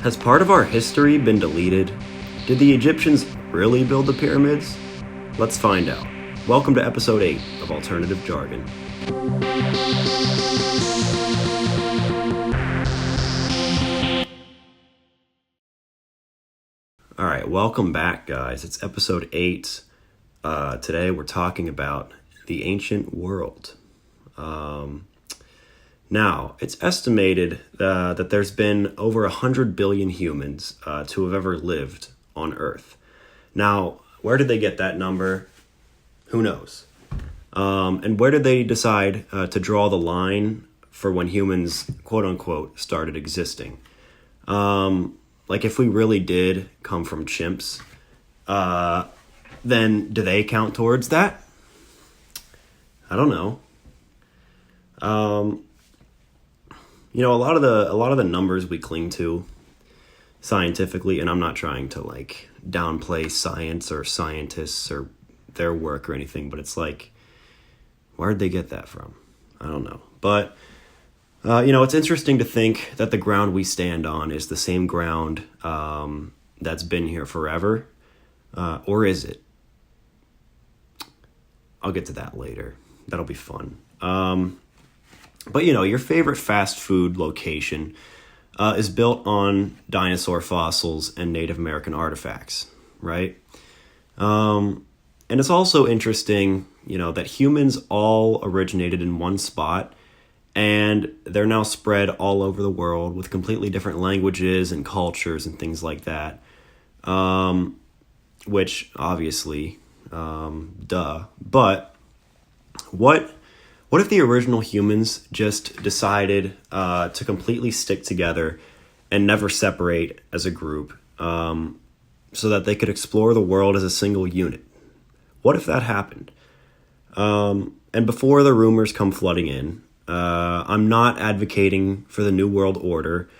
Has part of our history been deleted? Did the Egyptians really build the pyramids? Let's find out. Welcome to episode 8 of Alternative Jargon. Alright, welcome back, guys. It's episode 8. Today we're talking about the ancient world. Now, it's estimated that there's been over 100 billion humans to have ever lived on Earth. Now, where did they get that number? Who knows? And where did they decide to draw the line for when humans, quote-unquote, started existing? Like, if we really did come from chimps, then do they count towards that? I don't know. A lot of the numbers we cling to scientifically, and I'm not trying to like downplay science or scientists or their work or anything, but it's like, where'd they get that from? I don't know. But, it's interesting to think that the ground we stand on is the same ground that's been here forever. Or is it? I'll get to that later. That'll be fun. But, your favorite fast food location is built on dinosaur fossils and Native American artifacts, right? And it's also interesting, that humans all originated in one spot, and they're now spread all over the world with completely different languages and cultures and things like that, which obviously, duh. But what if the original humans just decided to completely stick together and never separate as a group so that they could explore the world as a single unit? What if that happened? And before the rumors come flooding in, I'm not advocating for the New World Order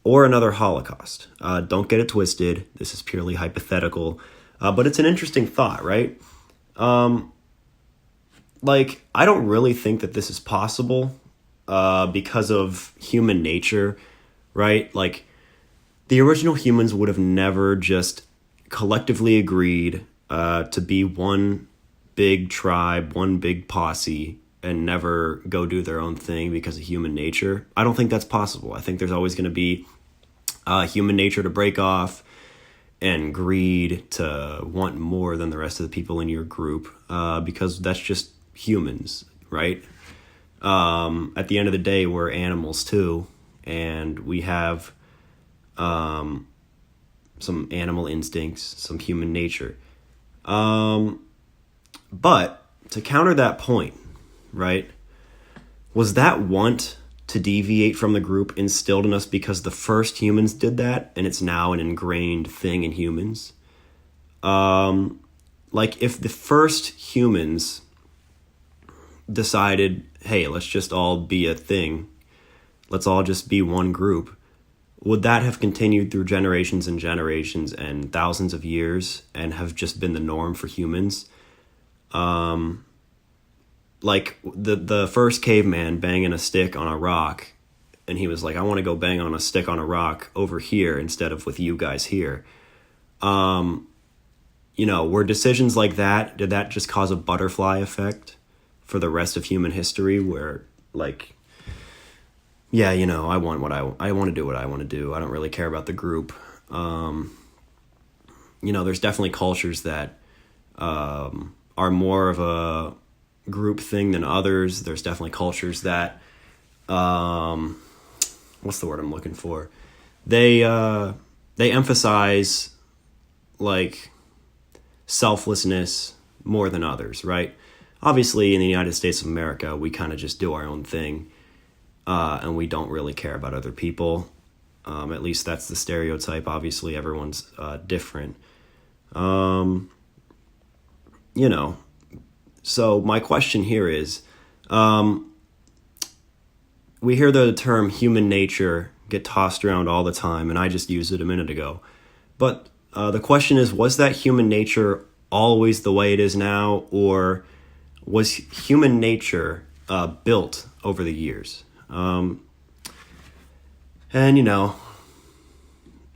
or another Holocaust. Don't get it twisted. This is purely hypothetical. But it's an interesting thought, right? I don't really think that this is possible because of human nature, right? Like, the original humans would have never just collectively agreed to be one big tribe, one big posse, and never go do their own thing because of human nature. I don't think that's possible. I think there's always going to be human nature to break off and greed to want more than the rest of the people in your group because that's just humans, right? At the end of the day, we're animals too, and we have some animal instincts, some human nature. But to counter that point, right, was that want to deviate from the group instilled in us because the first humans did that and it's now an ingrained thing in humans? If the first humans decided, hey, let's just all be a thing, let's all just be one group, would that have continued through generations and generations and thousands of years and have just been the norm for humans? Like the first caveman banging a stick on a rock, and he was like, I want to go bang on a stick on a rock over here instead of with you guys here. Were decisions like that, did that just cause a butterfly effect for the rest of human history where, like, yeah, I want to do what I want to do. I don't really care about the group. There's definitely cultures that are more of a group thing than others. There's definitely cultures that, what's the word I'm looking for? They emphasize, like, selflessness more than others, right? Obviously, in the United States of America, we kind of just do our own thing, and we don't really care about other people. At least that's the stereotype. Obviously, everyone's different. So my question here is, we hear the term human nature get tossed around all the time, and I just used it a minute ago. But the question is, was that human nature always the way it is now, or was human nature built over the years? And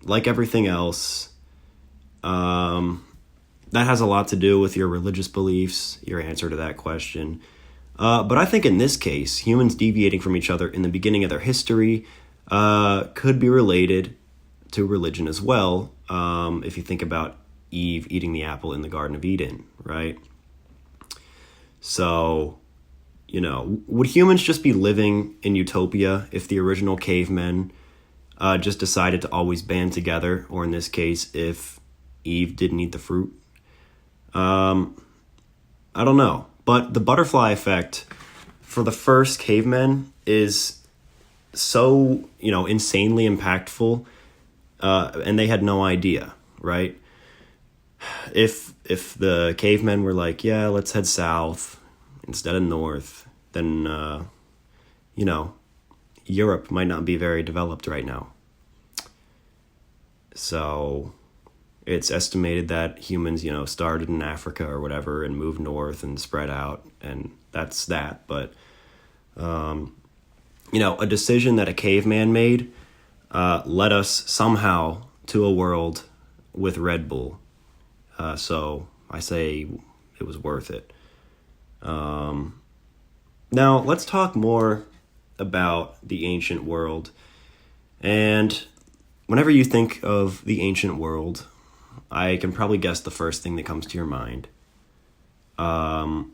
like everything else, that has a lot to do with your religious beliefs, your answer to that question. But I think in this case, humans deviating from each other in the beginning of their history could be related to religion as well, if you think about Eve eating the apple in the Garden of Eden, right? So, would humans just be living in utopia if the original cavemen just decided to always band together, or in this case, if Eve didn't eat the fruit? I don't know. But the butterfly effect for the first cavemen is so, insanely impactful, and they had no idea, right? If the cavemen were like, yeah, let's head south instead of north, then, Europe might not be very developed right now. So it's estimated that humans, started in Africa or whatever and moved north and spread out, and that's that. But, a decision that a caveman made led us somehow to a world with Red Bull. So I say it was worth it. Now, let's talk more about the ancient world. And whenever you think of the ancient world, I can probably guess the first thing that comes to your mind. And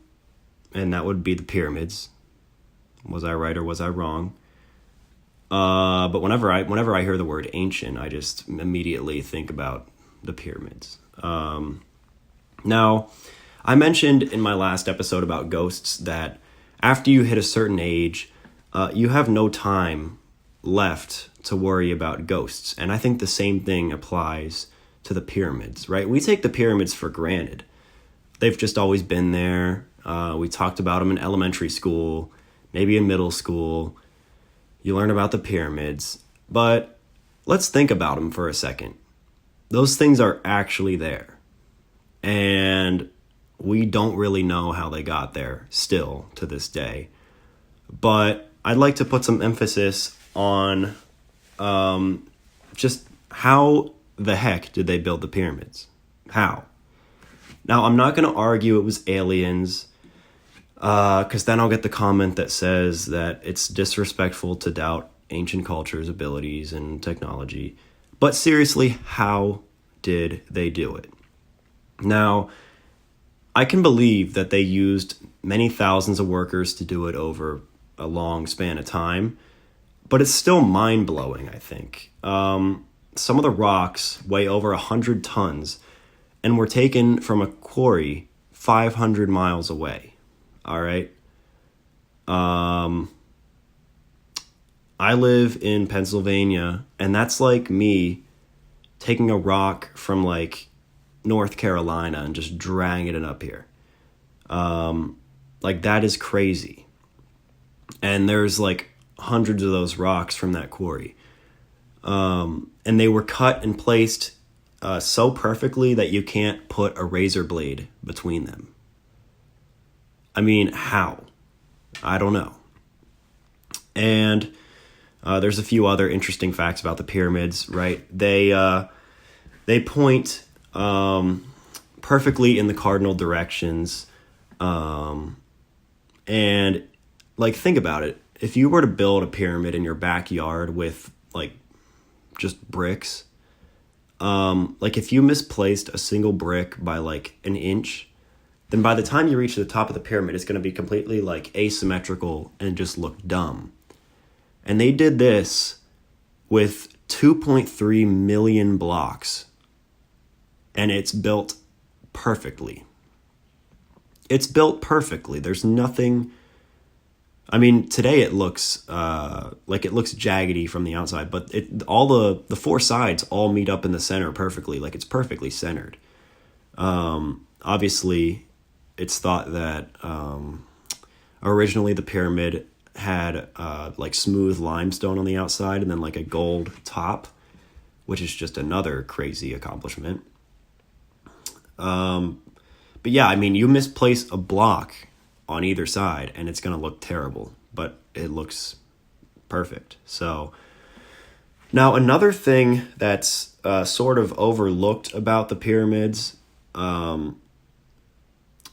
that would be the pyramids. Was I right or was I wrong? But whenever I hear the word ancient, I just immediately think about the pyramids. Now, I mentioned in my last episode about ghosts that after you hit a certain age, you have no time left to worry about ghosts. And I think the same thing applies to the pyramids, right? We take the pyramids for granted. They've just always been there. We talked about them in elementary school, maybe in middle school. You learn about the pyramids. But let's think about them for a second. Those things are actually there. And we don't really know how they got there still to this day. But I'd like to put some emphasis on just how the heck did they build the pyramids? How? Now, I'm not going to argue it was aliens, because then I'll get the comment that says that it's disrespectful to doubt ancient culture's abilities and technology. But seriously, how did they do it? Now, I can believe that they used many thousands of workers to do it over a long span of time, but it's still mind-blowing, I think. Some of the rocks weigh over 100 tons and were taken from a quarry 500 miles away. All right. I live in Pennsylvania, and that's like me taking a rock from like North Carolina and just dragging it up here. Like that is crazy. And there's like hundreds of those rocks from that quarry. And they were cut and placed so perfectly that you can't put a razor blade between them. I mean, how? I don't know. And there's a few other interesting facts about the pyramids, right? They point perfectly in the cardinal directions. And like, think about it. If you were to build a pyramid in your backyard with like just bricks, like if you misplaced a single brick by like an inch, then by the time you reach the top of the pyramid, it's going to be completely like asymmetrical and just look dumb. And they did this with 2.3 million blocks, and it's built perfectly. It's built perfectly. There's nothing. I mean, today it looks like it looks jaggedy from the outside, but all the four sides all meet up in the center perfectly. Like it's perfectly centered. Obviously, it's thought that originally the pyramid had like smooth limestone on the outside and then like a gold top, which is just another crazy accomplishment. But yeah, I mean, you misplace a block on either side and it's going to look terrible, but it looks perfect. So now another thing that's sort of overlooked about the pyramids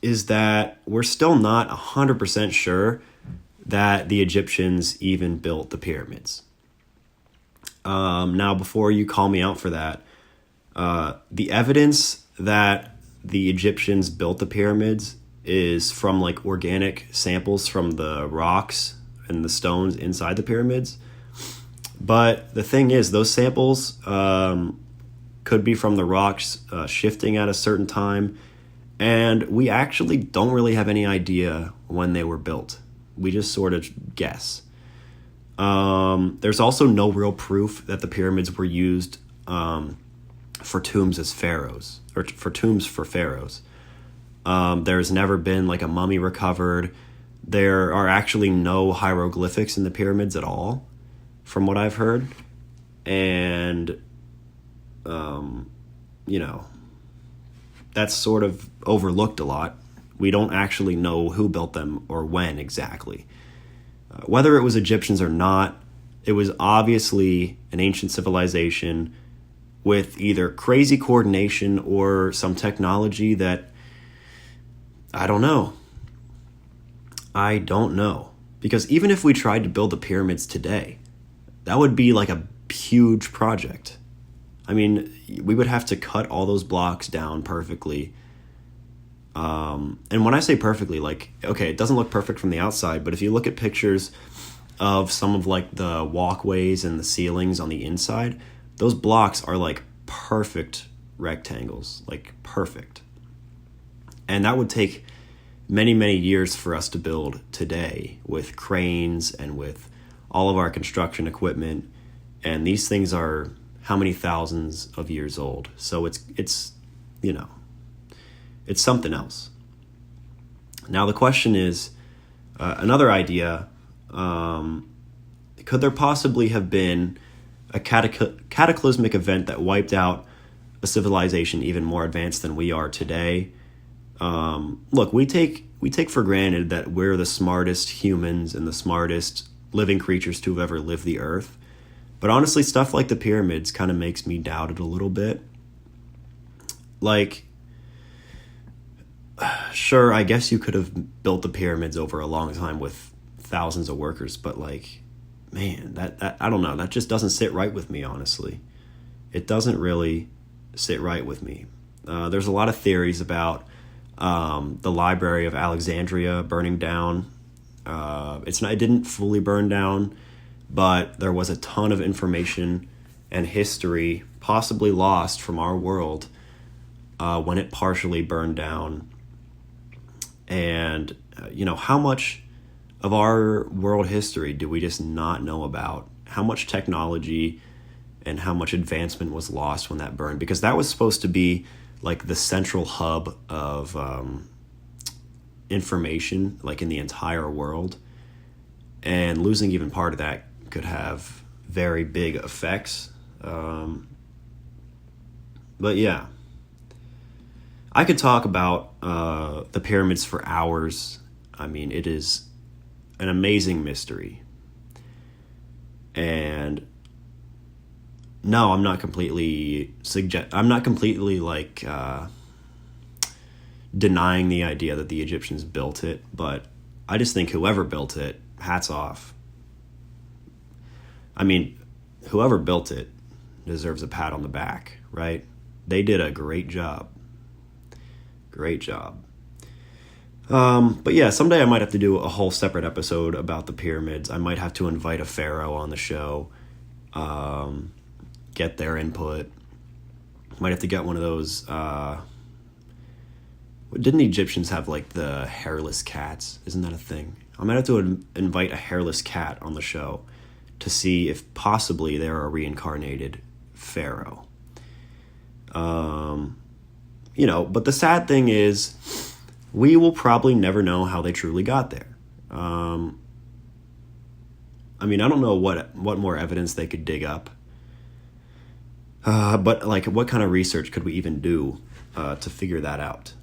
is that we're still not 100% sure that the Egyptians even built the pyramids. Now, before you call me out for that, the evidence that the Egyptians built the pyramids is from like organic samples from the rocks and the stones inside the pyramids. But the thing is, those samples could be from the rocks shifting at a certain time, and we actually don't really have any idea when they were built. We just sort of guess. There's also no real proof that the pyramids were used for tombs as pharaohs, or for tombs for pharaohs. There's never been like a mummy recovered. There are actually no hieroglyphics in the pyramids at all, from what I've heard. And, that's sort of overlooked a lot. We don't actually know who built them or when exactly. Whether it was Egyptians or not, it was obviously an ancient civilization with either crazy coordination or some technology that I don't know. Because even if we tried to build the pyramids today, that would be like a huge project. I mean, we would have to cut all those blocks down perfectly. And when I say perfectly, like, okay, it doesn't look perfect from the outside, but if you look at pictures of some of like the walkways and the ceilings on the inside, those blocks are like perfect rectangles, like perfect. And that would take many, many years for us to build today with cranes and with all of our construction equipment. And these things are how many thousands of years old. So it's something else. Now the question is, another idea, could there possibly have been a cataclysmic event that wiped out a civilization even more advanced than we are today? Look, we take for granted that we're the smartest humans and the smartest living creatures to have ever lived the earth. But honestly, stuff like the pyramids kind of makes me doubt it a little bit. Like, sure, I guess you could have built the pyramids over a long time with thousands of workers, but like, man, that I don't know, that just doesn't sit right with me, honestly. It doesn't really sit right with me. There's a lot of theories about the Library of Alexandria burning down. It didn't fully burn down, but there was a ton of information and history possibly lost from our world when it partially burned down. And, how much of our world history do we just not know about? How much technology and how much advancement was lost when that burned? Because that was supposed to be like the central hub of information, like in the entire world. And losing even part of that could have very big effects. But yeah. I could talk about the pyramids for hours. I mean, it is an amazing mystery. And no, I'm not completely like denying the idea that the Egyptians built it, but I just think whoever built it, hats off. I mean, whoever built it deserves a pat on the back, right? They did a great job. Great job. But yeah, someday I might have to do a whole separate episode about the pyramids. I might have to invite a pharaoh on the show, get their input. Might have to get one of those. Didn't the Egyptians have like the hairless cats? Isn't that a thing? I might have to invite a hairless cat on the show to see if possibly they're a reincarnated pharaoh. But the sad thing is, we will probably never know how they truly got there. I don't know what more evidence they could dig up. But like, what kind of research could we even do to figure that out?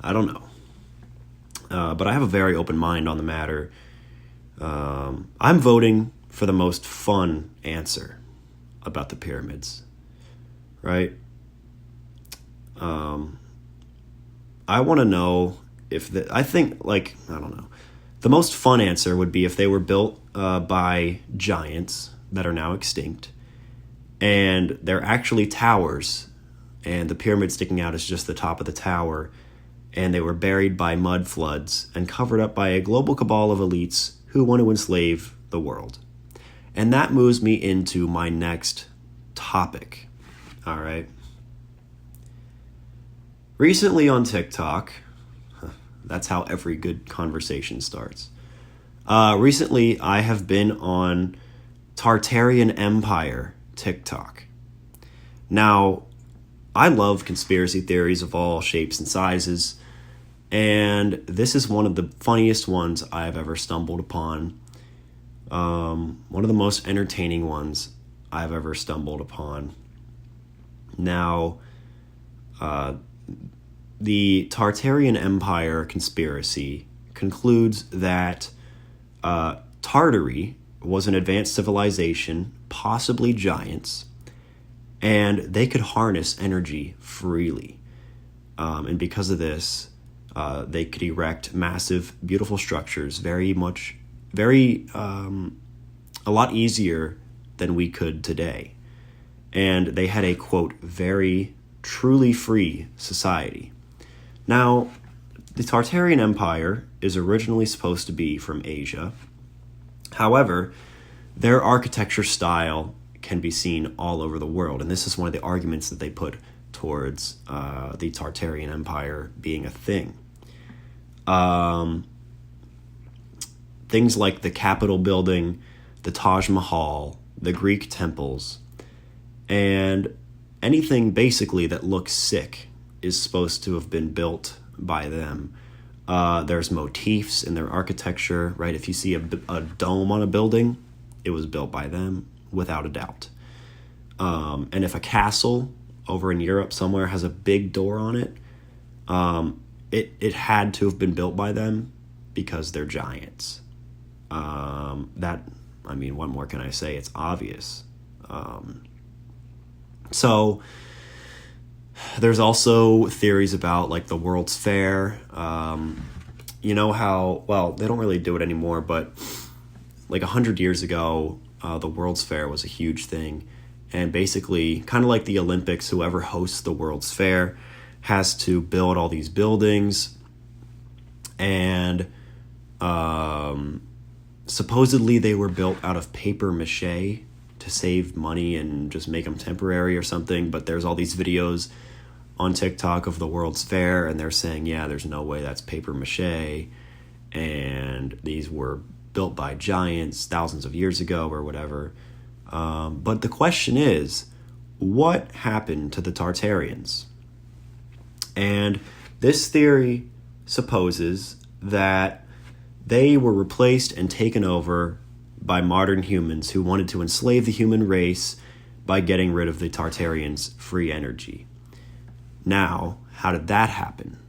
I don't know. But I have a very open mind on the matter. I'm voting for the most fun answer about the pyramids. right? I want to know if I think, like, I don't know. The most fun answer would be if they were built by giants that are now extinct, and they're actually towers, and the pyramid sticking out is just the top of the tower, and they were buried by mud floods and covered up by a global cabal of elites who want to enslave the world. And that moves me into my next topic. All right. Recently on TikTok, that's how every good conversation starts. Recently, I have been on Tartarian Empire TikTok. Now, I love conspiracy theories of all shapes and sizes, and this is one of the funniest ones I've ever stumbled upon. One of the most entertaining ones I've ever stumbled upon. Now, the Tartarian Empire conspiracy concludes that Tartary was an advanced civilization, possibly giants, and they could harness energy freely. And because of this, they could erect massive, beautiful structures, a lot easier than we could today. And they had a, quote, very truly free society. Now, the Tartarian Empire is originally supposed to be from Asia. However, their architecture style can be seen all over the world, and this is one of the arguments that they put towards the Tartarian Empire being a thing. Things like the Capitol building, the Taj Mahal, the Greek temples, and anything basically that looks sick is supposed to have been built by them. There's motifs in their architecture, right? If you see a dome on a building, it was built by them, without a doubt. And if a castle over in Europe somewhere has a big door on it, it had to have been built by them because they're giants. What more can I say? It's obvious. So there's also theories about like the World's Fair. You know how, well, they don't really do it anymore, but like 100 years ago, the World's Fair was a huge thing. And basically, kind of like the Olympics, whoever hosts the World's Fair has to build all these buildings. And supposedly they were built out of paper mache to save money and just make them temporary or something. But there's all these videos on TikTok of the World's Fair, and they're saying, yeah, there's no way that's paper mache, and these were built by giants thousands of years ago or whatever. But the question is, what happened to the Tartarians? And this theory supposes that they were replaced and taken over by modern humans who wanted to enslave the human race by getting rid of the Tartarians' free energy. Now, how did that happen?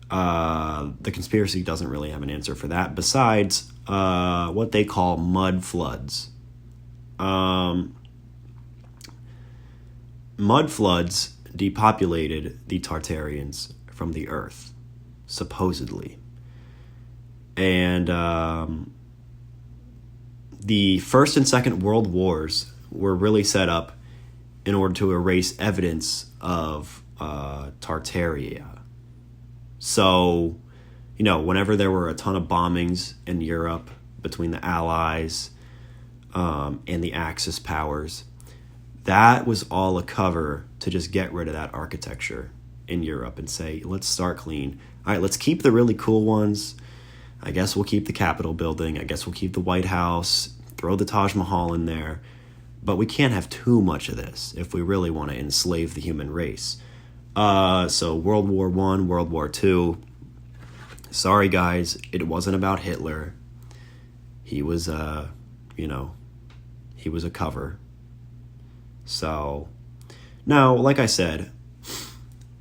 The conspiracy doesn't really have an answer for that, besides what they call mud floods. Mud floods depopulated the Tartarians from the earth, supposedly. And the First and Second World Wars were really set up in order to erase evidence of Tartaria. So, whenever there were a ton of bombings in Europe between the Allies and the Axis powers, that was all a cover to just get rid of that architecture in Europe and say, let's start clean. All right, let's keep the really cool ones. I guess we'll keep the Capitol building. I guess we'll keep the White House, throw the Taj Mahal in there. But we can't have too much of this if we really want to enslave the human race. So World War I, World War II. Sorry, guys, it wasn't about Hitler. He was, he was a cover. So, now, like I said,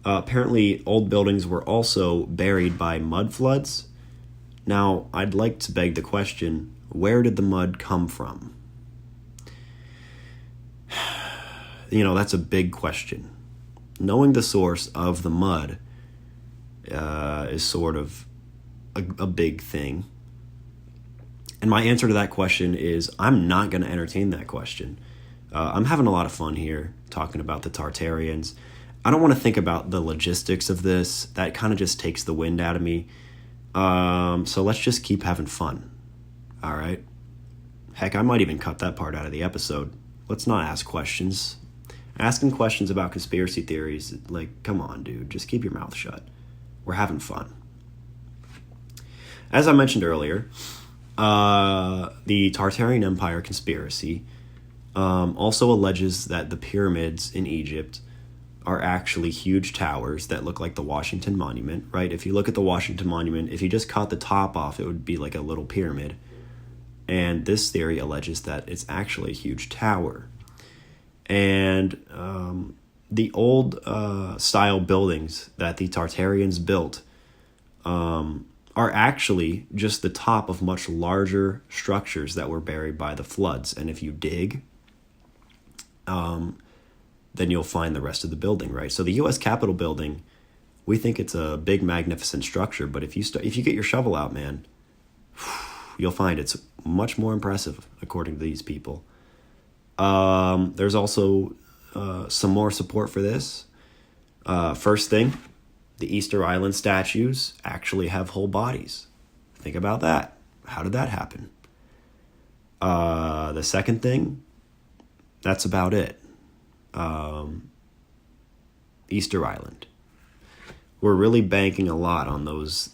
apparently old buildings were also buried by mud floods. Now, I'd like to beg the question, where did the mud come from? that's a big question. Knowing the source of the mud is sort of a big thing. And my answer to that question is I'm not going to entertain that question. I'm having a lot of fun here talking about the Tartarians. I don't want to think about the logistics of this. That kind of just takes the wind out of me. So let's just keep having fun. All right? Heck, I might even cut that part out of the episode. Let's not ask questions. Asking questions about conspiracy theories, like, come on, dude. Just keep your mouth shut. We're having fun. As I mentioned earlier, the Tartarian Empire conspiracy also alleges that the pyramids in Egypt are actually huge towers that look like the Washington Monument, right? If you look at the Washington Monument, if you just cut the top off, it would be like a little pyramid. And this theory alleges that it's actually a huge tower. And the old style buildings that the Tartarians built are actually just the top of much larger structures that were buried by the floods. And if you dig, then you'll find the rest of the building, right? So the U.S. Capitol building, we think it's a big, magnificent structure. But if you get your shovel out, man, you'll find it's much more impressive, according to these people. There's also some more support for this. First thing, the Easter Island statues actually have whole bodies. Think about that. How did that happen? The second thing, that's about it. Easter Island. We're really banking a lot on those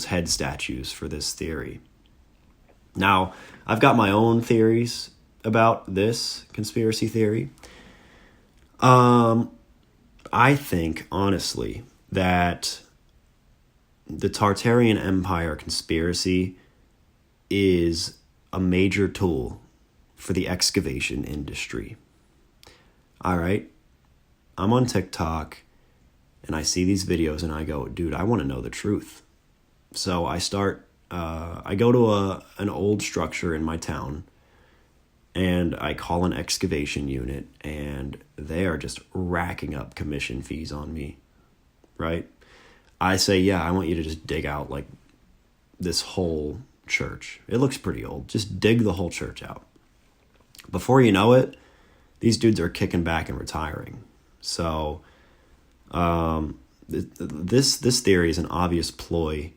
head statues for this theory. Now, I've got my own theories about this conspiracy theory. I think, honestly, that the Tartarian Empire conspiracy is a major tool for the excavation industry. All right? I'm on TikTok, and I see these videos, and I go, dude, I want to know the truth. So I go to an old structure in my town, and I call an excavation unit, and they are just racking up commission fees on me, right? I say, yeah, I want you to just dig out, like, this whole church. It looks pretty old. Just dig the whole church out. Before you know it, these dudes are kicking back and retiring. So this theory is an obvious ploy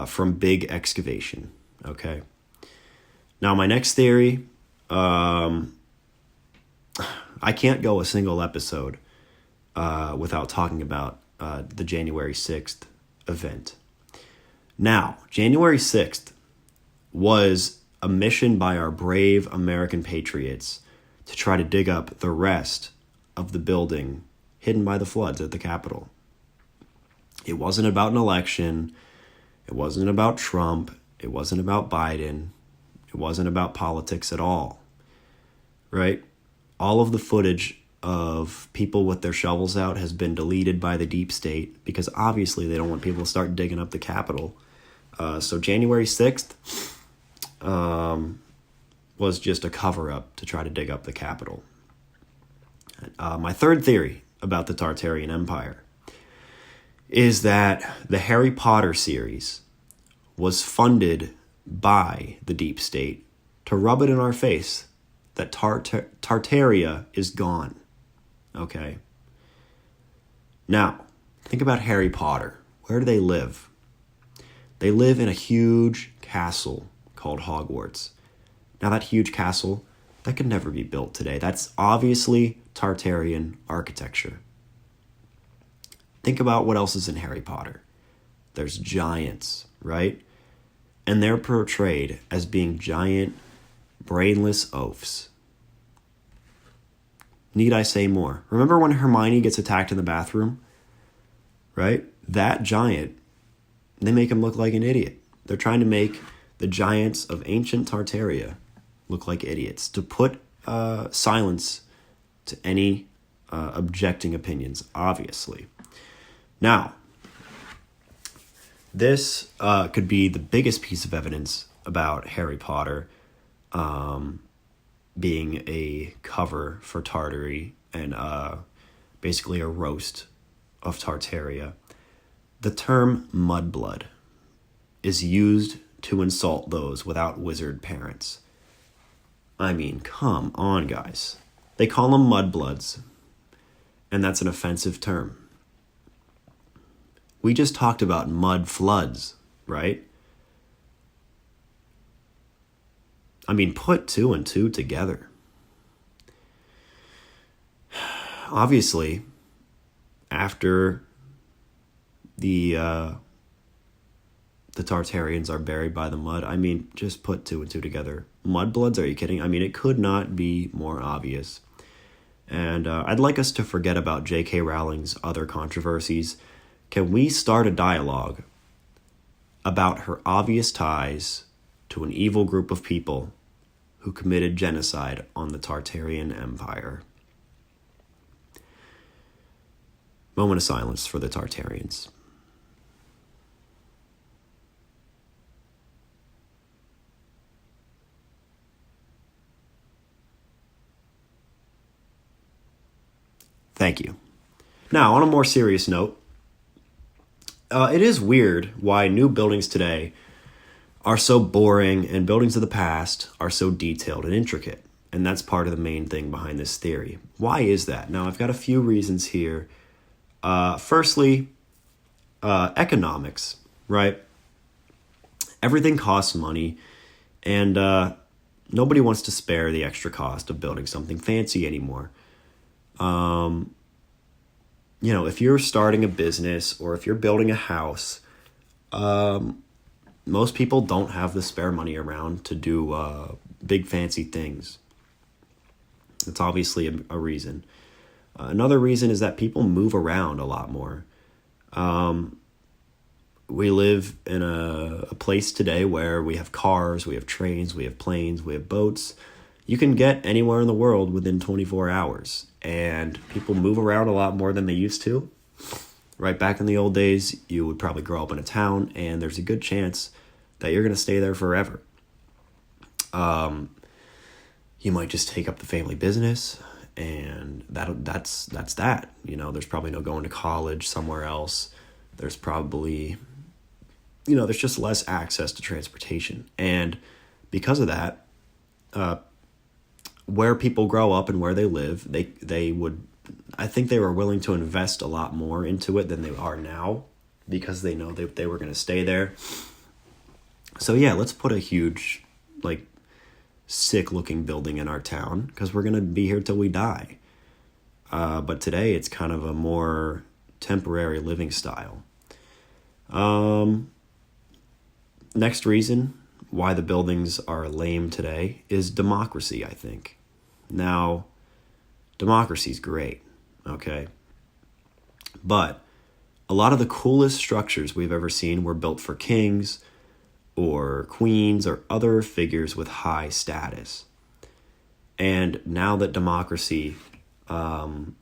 from big excavation, okay? Now, my next theory, I can't go a single episode without talking about the January 6th event. Now, January 6th was a mission by our brave American patriots to try to dig up the rest of the building hidden by the floods at the Capitol. It wasn't about an election. It wasn't about Trump. It wasn't about Biden. It wasn't about politics at all, right? All of the footage of people with their shovels out has been deleted by the deep state because obviously they don't want people to start digging up the Capitol. So January 6th was just a cover-up to try to dig up the Capitol. My third theory about the Tartarian Empire is that the Harry Potter series was funded by the deep state to rub it in our face that Tartaria is gone. Okay? Now, think about Harry Potter. Where do they live? They live in a huge castle called Hogwarts. Now, that huge castle, that could never be built today. That's obviously Tartarian architecture. Think about what else is in Harry Potter. There's giants, right? And they're portrayed as being giant, brainless oafs. Need I say more? Remember when Hermione gets attacked in the bathroom? Right? That giant, they make him look like an idiot. They're trying to make the giants of ancient Tartaria look like idiots, to put silence to any objecting opinions, obviously. Now, this could be the biggest piece of evidence about Harry Potter being a cover for Tartary and basically a roast of Tartaria. The term mudblood is used to insult those without wizard parents. I mean, come on, guys. They call them mudbloods, and that's an offensive term. We just talked about mud floods, right? I mean, put 2 and 2 together. Obviously, after the Tartarians are buried by the mud, I mean, just put 2 and 2 together. Mudbloods, are you kidding? I mean, it could not be more obvious. And I'd like us to forget about J.K. Rowling's other controversies. Can we start a dialogue about her obvious ties to an evil group of people who committed genocide on the Tartarian Empire? Moment of silence for the Tartarians. Thank you. Now, on a more serious note, it is weird why new buildings today are so boring and buildings of the past are so detailed and intricate. And that's part of the main thing behind this theory. Why is that? Now, I've got a few reasons here. Firstly, economics, right? Everything costs money, and nobody wants to spare the extra cost of building something fancy anymore. If you're starting a business or if you're building a house, most people don't have the spare money around to do big fancy things. It's obviously a reason. Another reason is that people move around a lot more. We live in a place today where we have cars, we have trains, we have planes, we have boats. You can get anywhere in the world within 24 hours. And people move around a lot more than they used to. Right back in the old days, you would probably grow up in a town, and there's a good chance that you're going to stay there forever. You might just take up the family business, and that's that. There's probably no going to college somewhere else. There's probably, there's just less access to transportation. And because of that, where people grow up and where they live, I think they were willing to invest a lot more into it than they are now because they know they were going to stay there. So yeah, let's put a huge, sick looking building in our town because we're going to be here till we die. But today it's kind of a more temporary living style. Next reason why the buildings are lame today is democracy, I think. Now, democracy's great, okay? But a lot of the coolest structures we've ever seen were built for kings or queens or other figures with high status. And now that democracy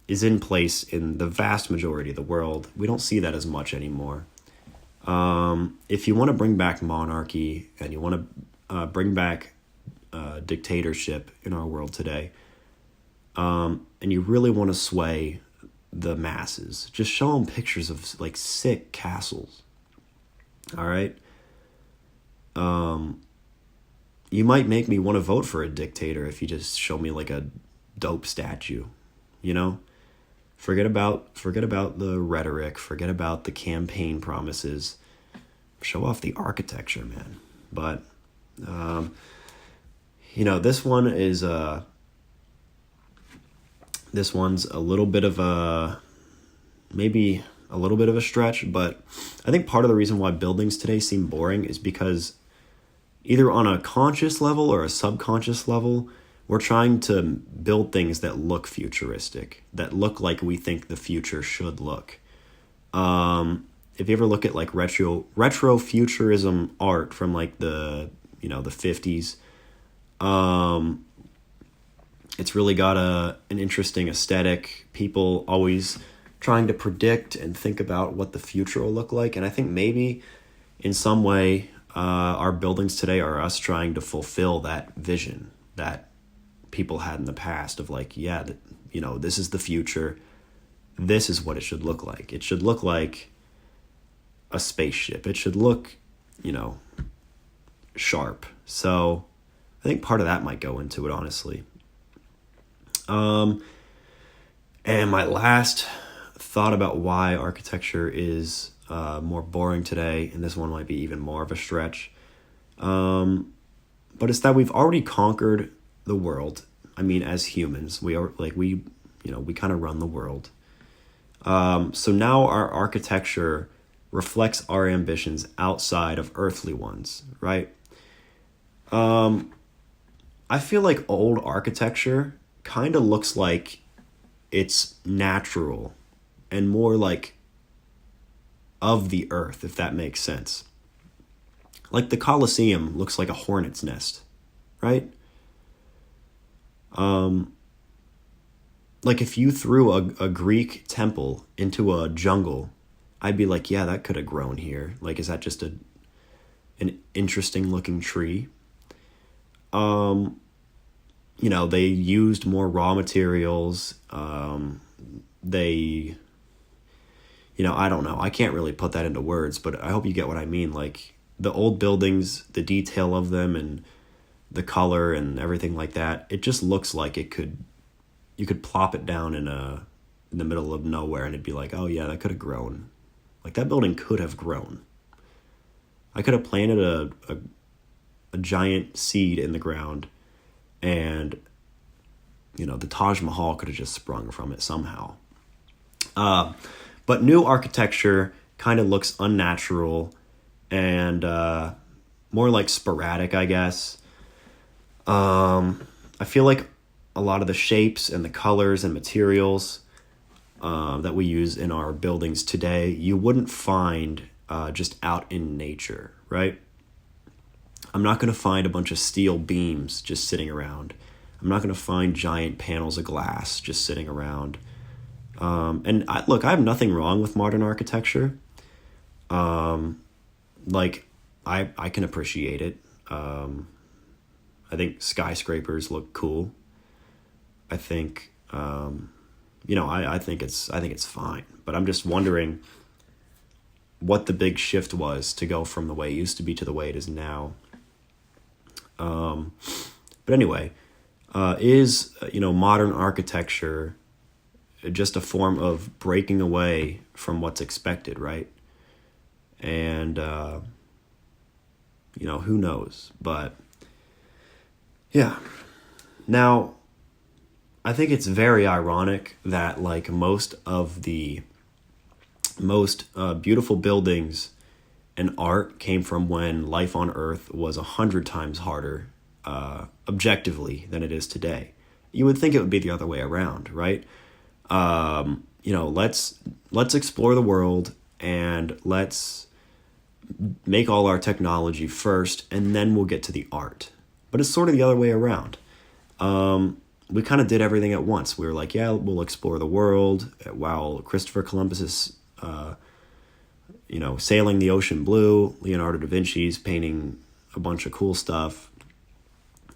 is in place in the vast majority of the world, we don't see that as much anymore. If you want to bring back monarchy and you want to bring back dictatorship in our world today, and you really want to sway the masses, just show them pictures of sick castles. All right. You might make me want to vote for a dictator if you just show me a dope statue, Forget about the rhetoric, forget about the campaign promises. Show off the architecture, man. But this one's a little bit of maybe a little bit of a stretch, but I think part of the reason why buildings today seem boring is because either on a conscious level or a subconscious level, we're trying to build things that look futuristic, that look like we think the future should look. If you ever look at retro futurism art from the 50s, it's really got an interesting aesthetic. People always trying to predict and think about what the future will look like. And I think maybe in some way, our buildings today are us trying to fulfill that vision that people had in the past of this is the future. This is what it should look like. It should look like a spaceship. It should look, sharp. So I think part of that might go into it, honestly. And my last thought about why architecture is more boring today, and this one might be even more of a stretch, but it's that we've already conquered the world. I mean, as humans, we kind of run the world. So now our architecture reflects our ambitions outside of earthly ones, right? I feel like old architecture kind of looks like it's natural and more like of the earth, if that makes sense. Like the Colosseum looks like a hornet's nest, right? Like if you threw a Greek temple into a jungle, I'd be like, yeah, that could have grown here. Like, is that just an interesting looking tree? They used more raw materials. I don't know. I can't really put that into words, but I hope you get what I mean. Like the old buildings, the detail of them and the color and everything like that, it just looks like you could plop it down in the middle of nowhere and it'd be like, oh yeah, that could have grown. Like that building could have grown. I could have planted a giant seed in the ground and, the Taj Mahal could have just sprung from it somehow. But new architecture kind of looks unnatural and more like sporadic, I guess. I feel like a lot of the shapes and the colors and materials that we use in our buildings today, you wouldn't find just out in nature, right? I'm not going to find a bunch of steel beams just sitting around. I'm not going to find giant panels of glass just sitting around. I have nothing wrong with modern architecture. I can appreciate it. I think skyscrapers look cool. I think, I think it's fine. But I'm just wondering what the big shift was to go from the way it used to be to the way it is now. But anyway, is modern architecture just a form of breaking away from what's expected, right? And who knows? But yeah. Now, I think it's very ironic that like most of the most beautiful buildings and art came from when life on Earth was 100 times harder objectively than it is today. You would think it would be the other way around, right? Let's explore the world and let's make all our technology first, and then we'll get to the art. But it's sort of the other way around. We kind of did everything at once. We were like, yeah, we'll explore the world while Christopher Columbus is, sailing the ocean blue. Leonardo da Vinci's painting a bunch of cool stuff.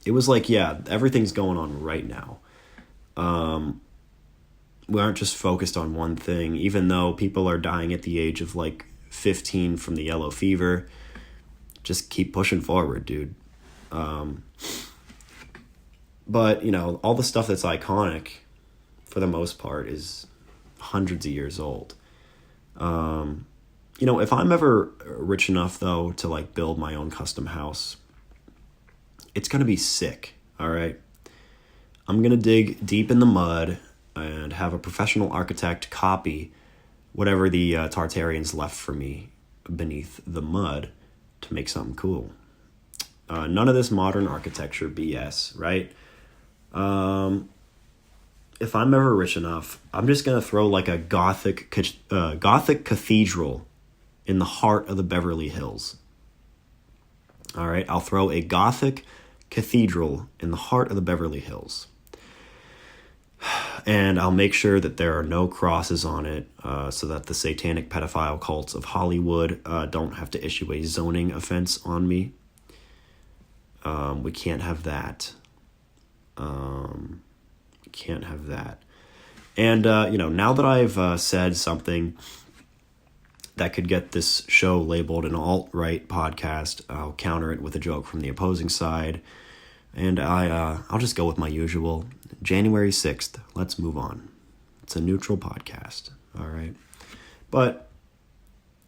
It was like, yeah, everything's going on right now. We aren't just focused on one thing, even though people are dying at the age of like 15 from the yellow fever. Just keep pushing forward, dude. But, all the stuff that's iconic, for the most part, is hundreds of years old. If I'm ever rich enough, though, to, like, build my own custom house, it's going to be sick, all right? I'm going to dig deep in the mud and have a professional architect copy whatever the Tartarians left for me beneath the mud to make something cool. None of this modern architecture BS, right? If I'm ever rich enough, I'm just going to throw like a Gothic cathedral in the heart of the Beverly Hills. All right, I'll throw a Gothic cathedral in the heart of the Beverly Hills. And I'll make sure that there are no crosses on it so that the satanic pedophile cults of Hollywood don't have to issue a zoning offense on me. We can't have that. We can't have that. And, now that I've said something that could get this show labeled an alt-right podcast, I'll counter it with a joke from the opposing side. And I'll just go with my usual. January 6th, let's move on. It's a neutral podcast, all right? But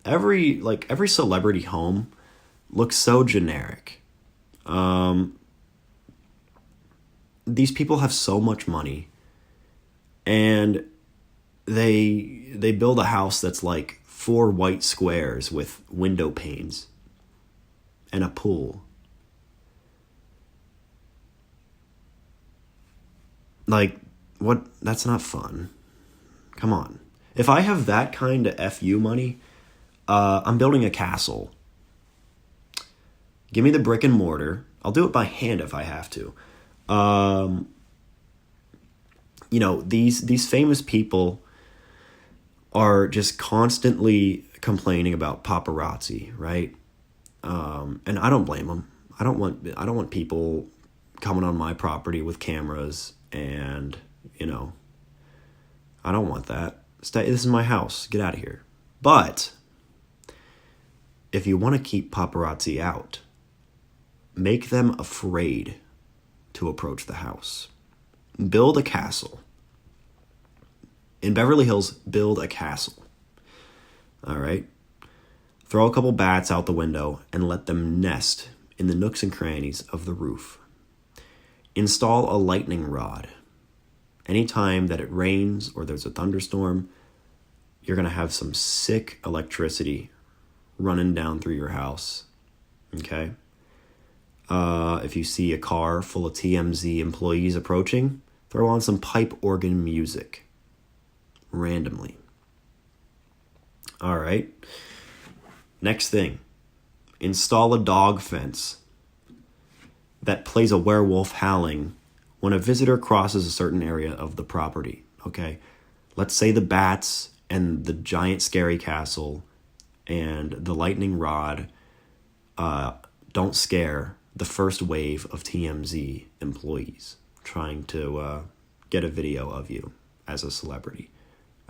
every celebrity home looks so generic. These people have so much money, and they build a house that's like 4 white squares with window panes and a pool. Like, what? That's not fun. Come on. If I have that kind of FU money, I'm building a castle. Give me the brick and mortar. I'll do it by hand if I have to. These famous people are just constantly complaining about paparazzi, right? And I don't blame them. I don't want people coming on my property with cameras, and I don't want that. This is my house. Get out of here. But if you want to keep paparazzi out, make them afraid to approach the house. Build a castle. In Beverly Hills, build a castle. All right? Throw a couple bats out the window and let them nest in the nooks and crannies of the roof. Install a lightning rod. Anytime that it rains or there's a thunderstorm, you're going to have some sick electricity running down through your house. Okay? If you see a car full of TMZ employees approaching, throw on some pipe organ music randomly. All right. Next thing, install a dog fence that plays a werewolf howling when a visitor crosses a certain area of the property. Okay. Let's say the bats and the giant scary castle and the lightning rod don't scare the first wave of TMZ employees trying to get a video of you as a celebrity.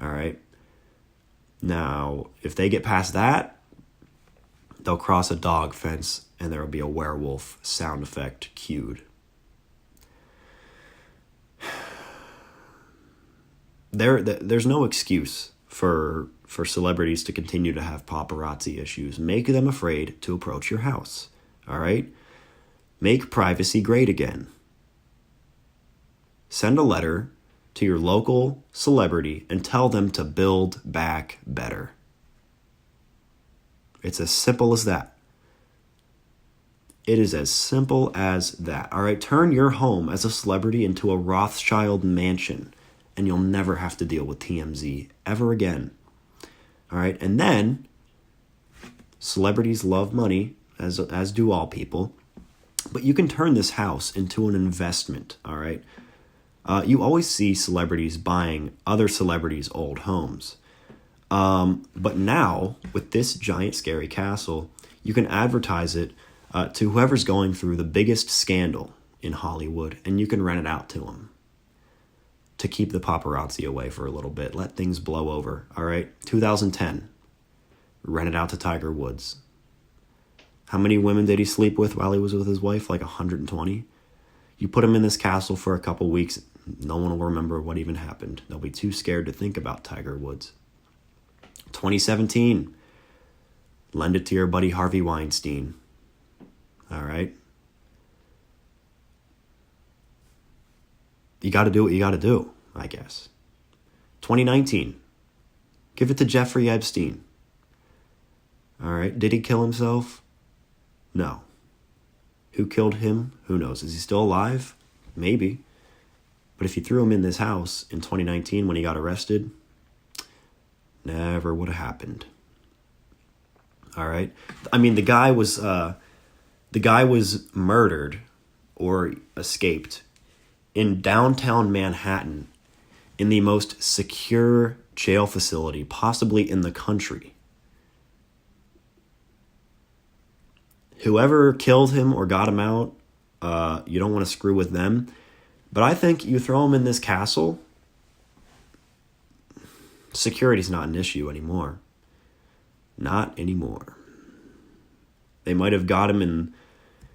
All right. Now, if they get past that, they'll cross a dog fence and there will be a werewolf sound effect cued. There's no excuse for celebrities to continue to have paparazzi issues. Make them afraid to approach your house. All right? Make privacy great again. Send a letter to your local celebrity and tell them to build back better. It's as simple as that. It is as simple as that. All right? Turn your home as a celebrity into a Rothschild mansion, and you'll never have to deal with TMZ ever again. All right? And then, celebrities love money, as do all people, but you can turn this house into an investment, all right? You always see celebrities buying other celebrities' old homes. But now, with this giant scary castle, you can advertise it to whoever's going through the biggest scandal in Hollywood, and you can rent it out to them to keep the paparazzi away for a little bit. Let things blow over, all right? 2010, rent it out to Tiger Woods. How many women did he sleep with while he was with his wife? Like 120? You put him in this castle for a couple weeks, no one will remember what even happened. They'll be too scared to think about Tiger Woods. 2017, lend it to your buddy Harvey Weinstein. All right? You got to do what you got to do, I guess. 2019, give it to Jeffrey Epstein. All right? Did he kill himself? No. Who killed him? Who knows? Is he still alive? Maybe. But if you threw him in this house in 2019 when he got arrested, never would have happened. All right? I mean, the guy was murdered or escaped in downtown Manhattan in the most secure jail facility possibly in the country. Whoever killed him or got him out, you don't want to screw with them. But I think you throw him in this castle, security's not an issue anymore. Not anymore. They might have got him in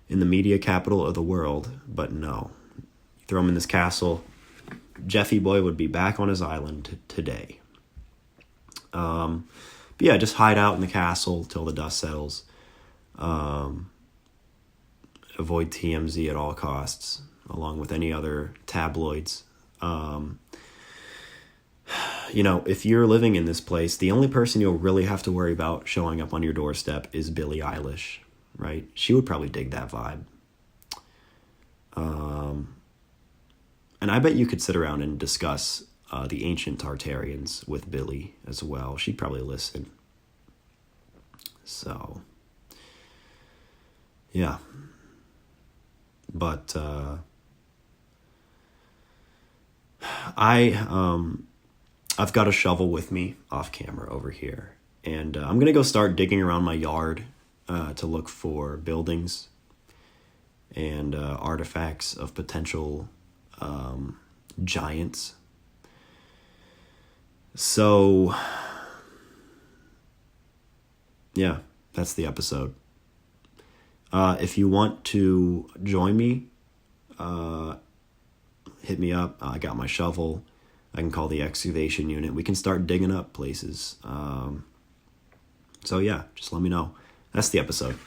the media capital of the world, but no. You throw him in this castle, Jeffy boy would be back on his island today. But yeah, just hide out in the castle till the dust settles. Avoid TMZ at all costs, along with any other tabloids. If you're living in this place, the only person you'll really have to worry about showing up on your doorstep is Billie Eilish, right? She would probably dig that vibe. And I bet you could sit around and discuss the ancient Tartarians with Billie as well. She'd probably listen. So, yeah. But I've got a shovel with me off camera over here, and I'm gonna go start digging around my yard to look for buildings and artifacts of potential giants. So, yeah, that's the episode. If you want to join me, hit me up. I got my shovel. I can call the excavation unit. We can start digging up places. So yeah, just let me know. That's the episode.